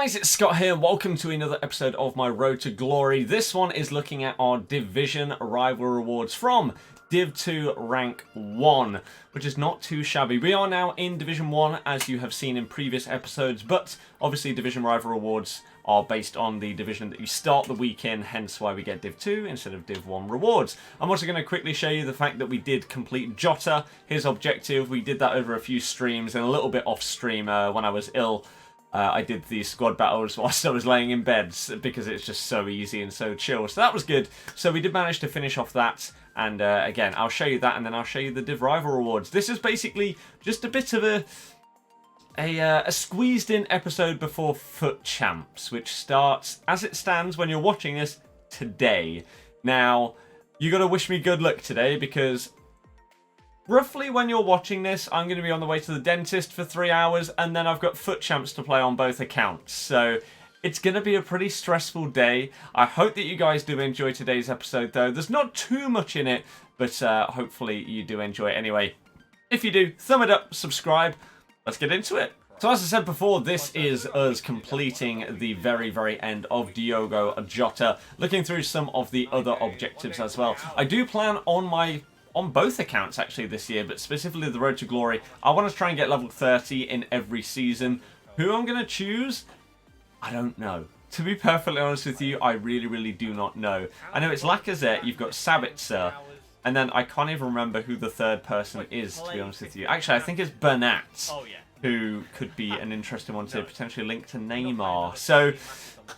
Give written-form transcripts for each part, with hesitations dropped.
guys, it's Scott here and welcome to another episode of my Road to Glory. This one is looking at our Division Rival Rewards from Div 2 Rank 1, which is not too shabby. We are now in Division 1 as you have seen in previous episodes, but obviously Division Rival Rewards are based on the division that you start the week in, hence why we get Div 2 instead of Div 1 rewards. I'm also going to quickly show you the fact that we did complete Jota, his objective. We did that over a few streams and a little bit off stream when I was ill. I did these squad battles whilst I was laying in bed because it's just so easy and so chill. So that was good. So we did manage to finish off that. And again, I'll show you that and then I'll show you the Div Rival rewards. This is basically just a bit of a squeezed in episode before Foot Champs, which starts as it stands when you're watching this today. Now, you got to wish me good luck today because roughly when you're watching this, I'm going to be on the way to the dentist for 3 hours, and then I've got Foot Champs to play on both accounts. So it's going to be a pretty stressful day. I hope that you guys do enjoy today's episode, though. There's not too much in it, but hopefully you do enjoy it anyway. If you do, thumb it up, subscribe. Let's get into it. So as I said before, this is us completing the very, very end of Diogo Jota, looking through some of the other objectives as well. I do plan on both accounts actually this year, but specifically the Road to Glory, I want to try and get level 30 in every season. Who I'm going to choose, I don't know. To be perfectly honest with you, I really, really do not know. I know it's Lacazette, you've got Sabitzer, and then I can't even remember who the third person is, to be honest with you. Actually, I think it's Bernat, who could be an interesting one to potentially link to Neymar. So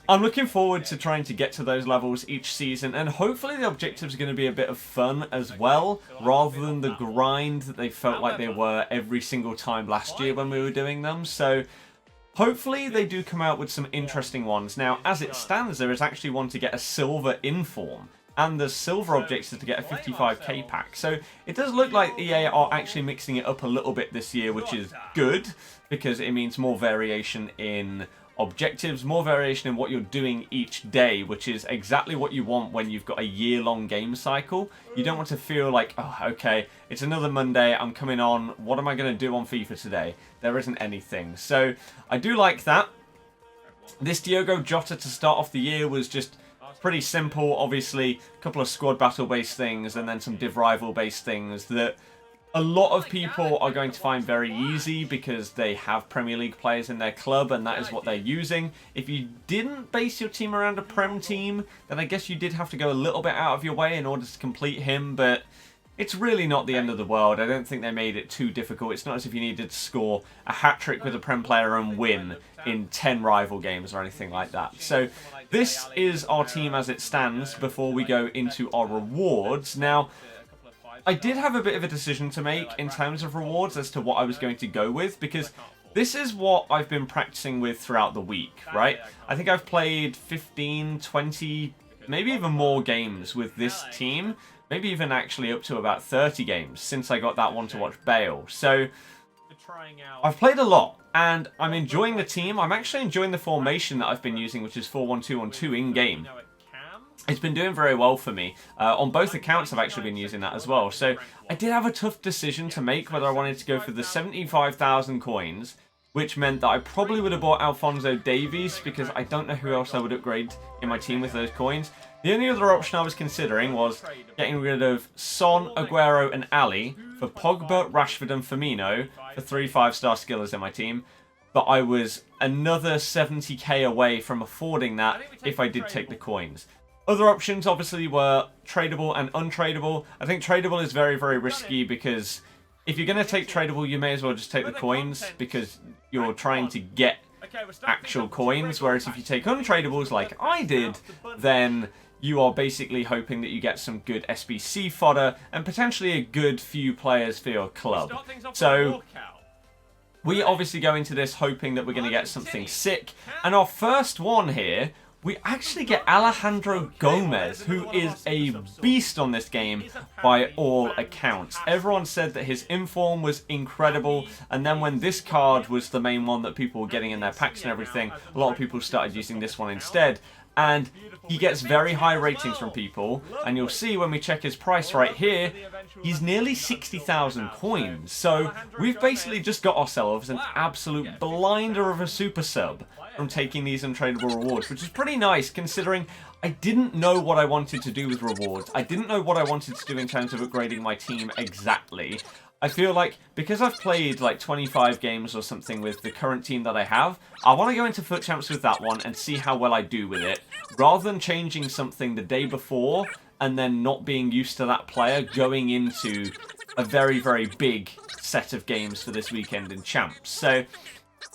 I'm looking forward to trying to get to those levels each season, and hopefully the objectives are going to be a bit of fun as well, rather than the grind that they felt like they were every single time last year when we were doing them. So hopefully they do come out with some interesting ones. Now, as it stands, there is actually one to get a silver inform, and the silver objectives to get a 55k pack. So it does look like EA are actually mixing it up a little bit this year, which is good, because it means more variation in objectives, more variation in what you're doing each day, which is exactly what you want when you've got a year-long game cycle. You don't want to feel like, oh, okay, it's another Monday, I'm coming on, what am I going to do on FIFA today? There isn't anything. So I do like that. This Diogo Jota to start off the year was just pretty simple. Obviously, a couple of squad battle-based things and then some Div Rival-based things that a lot of people are going to find very easy because they have Premier League players in their club and that is what they're using. If you didn't base your team around a Prem team, then I guess you did have to go a little bit out of your way in order to complete him, but it's really not the end of the world. I don't think they made it too difficult. It's not as if you needed to score a hat-trick with a Prem player and win in 10 rival games or anything like that. So this is our team as it stands before we go into our rewards. Now, I did have a bit of a decision to make in terms of rewards as to what I was going to go with, because this is what I've been practicing with throughout the week, right? I think I've played 15, 20, maybe even more games with this team, maybe even actually up to about 30 games since I got that one to watch Bale. So I've played a lot and I'm enjoying the team. I'm actually enjoying the formation that I've been using, which is 4-1-2-1-2 in-game. It's been doing very well for me. On both accounts, I've actually been using that as well. So I did have a tough decision to make whether I wanted to go for the 75,000 coins, which meant that I probably would have bought Alphonso Davies because I don't know who else I would upgrade in my team with those coins. The only other option I was considering was getting rid of Son, Aguero and Ali for Pogba, Rashford and Firmino for 3 5-star skillers in my team. But I was another 70k away from affording that if I did take the coins. Other options obviously were tradable and untradeable. I think tradable is very, very risky because if you're going to take tradable, you may as well just take the coins because you're trying to get actual coins. Whereas if you take untradables like I did, then you are basically hoping that you get some good SBC fodder and potentially a good few players for your club. So we obviously go into this hoping that we're going to get something sick. And our first one here, we actually get Alejandro Gomez, who is a beast on this game by all accounts. Everyone said that his inform was incredible, and then when this card was the main one that people were getting in their packs and everything, a lot of people started using this one instead. And he gets very high ratings from people, and you'll see when we check his price right here, he's nearly 60,000 coins. So we've basically just got ourselves an absolute blinder of a super sub. from taking these untradeable rewards, which is pretty nice considering I didn't know what I wanted to do with rewards. I didn't know what I wanted to do in terms of upgrading my team exactly. I feel like because I've played like 25 games or something with the current team that I have, I want to go into FUT Champs with that one and see how well I do with it, rather than changing something the day before and then not being used to that player going into a very, very big set of games for this weekend in Champs. So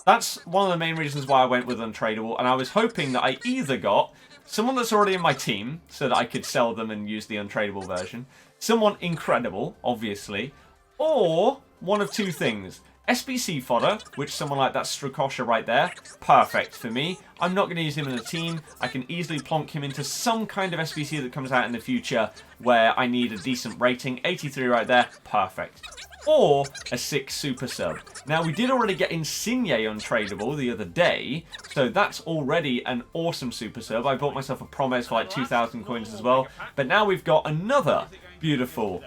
that's one of the main reasons why I went with Untradeable, and I was hoping that I either got someone that's already in my team so that I could sell them and use the Untradeable version, someone incredible, obviously, or one of two things. SBC fodder, which someone like that Strakosha right there, perfect for me. I'm not going to use him in a team. I can easily plonk him into some kind of SBC that comes out in the future where I need a decent rating. 83 right there, perfect. Or a 6 super sub. Now, we did already get Insigne untradeable the other day, so that's already an awesome super sub. I bought myself a Promes for like 2,000 coins as well. But now we've got another beautiful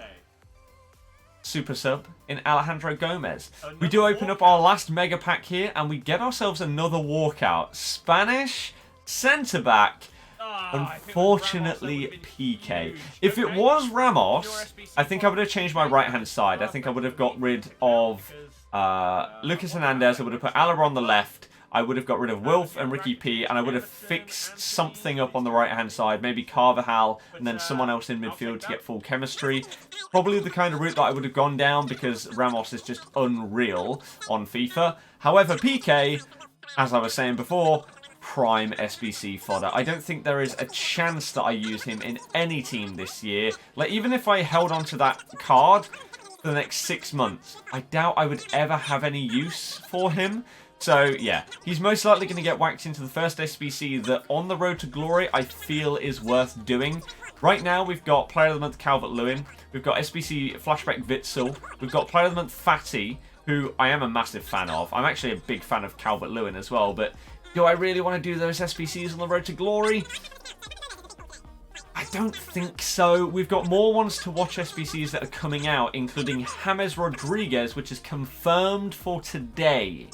super sub in Alejandro Gomez. We do open up our last mega pack here, and we get ourselves another walkout. Spanish centre-back. Unfortunately, PK. If it was Ramos, I think I would have changed my right-hand side. I think I would have got rid of Lucas Hernandez. I would have put Alaba on the left. I would have got rid of Wilf and Ricky P, and I would have fixed something up on the right-hand side. Maybe Carvajal, and then someone else in midfield to get full chemistry. Probably the kind of route that I would have gone down, because Ramos is just unreal on FIFA. However, PK, as I was saying before, prime SBC fodder. I don't think there is a chance that I use him in any team this year. Like, even if I held on to that card for the next 6 months, I doubt I would ever have any use for him. So, yeah, he's most likely going to get whacked into the first SBC that, on the road to glory, I feel is worth doing. Right now, we've got Player of the Month Calvert-Lewin. We've got SBC Flashback Witsel. We've got Player of the Month Fatty, who I am a massive fan of. I'm actually a big fan of Calvert-Lewin as well, but do I really want to do those SBCs on the road to glory? I don't think so. We've got more ones to watch SBCs that are coming out, including James Rodriguez, which is confirmed for today.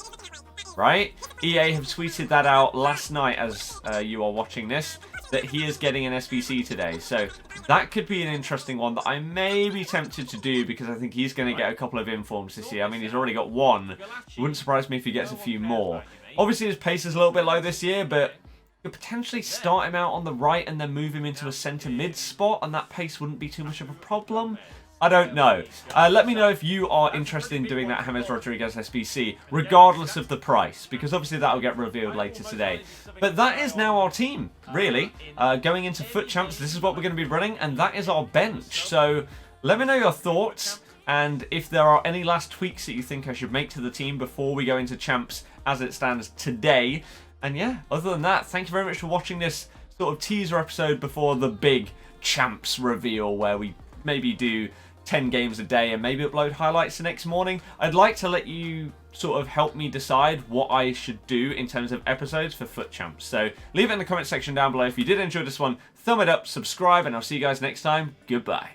Right? EA have tweeted that out last night as you are watching this, that he is getting an SBC today. So that could be an interesting one that I may be tempted to do, because I think he's going to get a couple of informs this year. I mean, he's already got one. It wouldn't surprise me if he gets a few more. Obviously, his pace is a little bit low this year, but you could potentially start him out on the right and then move him into a centre mid spot, and that pace wouldn't be too much of a problem. I don't know. Let me know if you are interested in doing that James Rodriguez SBC, regardless of the price, because obviously that will get revealed later today. But that is now our team, really. Going into FUT Champs, this is what we're going to be running, and that is our bench. So let me know your thoughts, and if there are any last tweaks that you think I should make to the team before we go into Champs as it stands today. And yeah, other than that, thank you very much for watching this sort of teaser episode before the big Champs reveal, where we maybe do 10 games a day and maybe upload highlights the next morning. I'd like to let you sort of help me decide what I should do in terms of episodes for FUT Champs. So leave it in the comment section down below if you did enjoy this one. Thumb it up, subscribe, and I'll see you guys next time. Goodbye.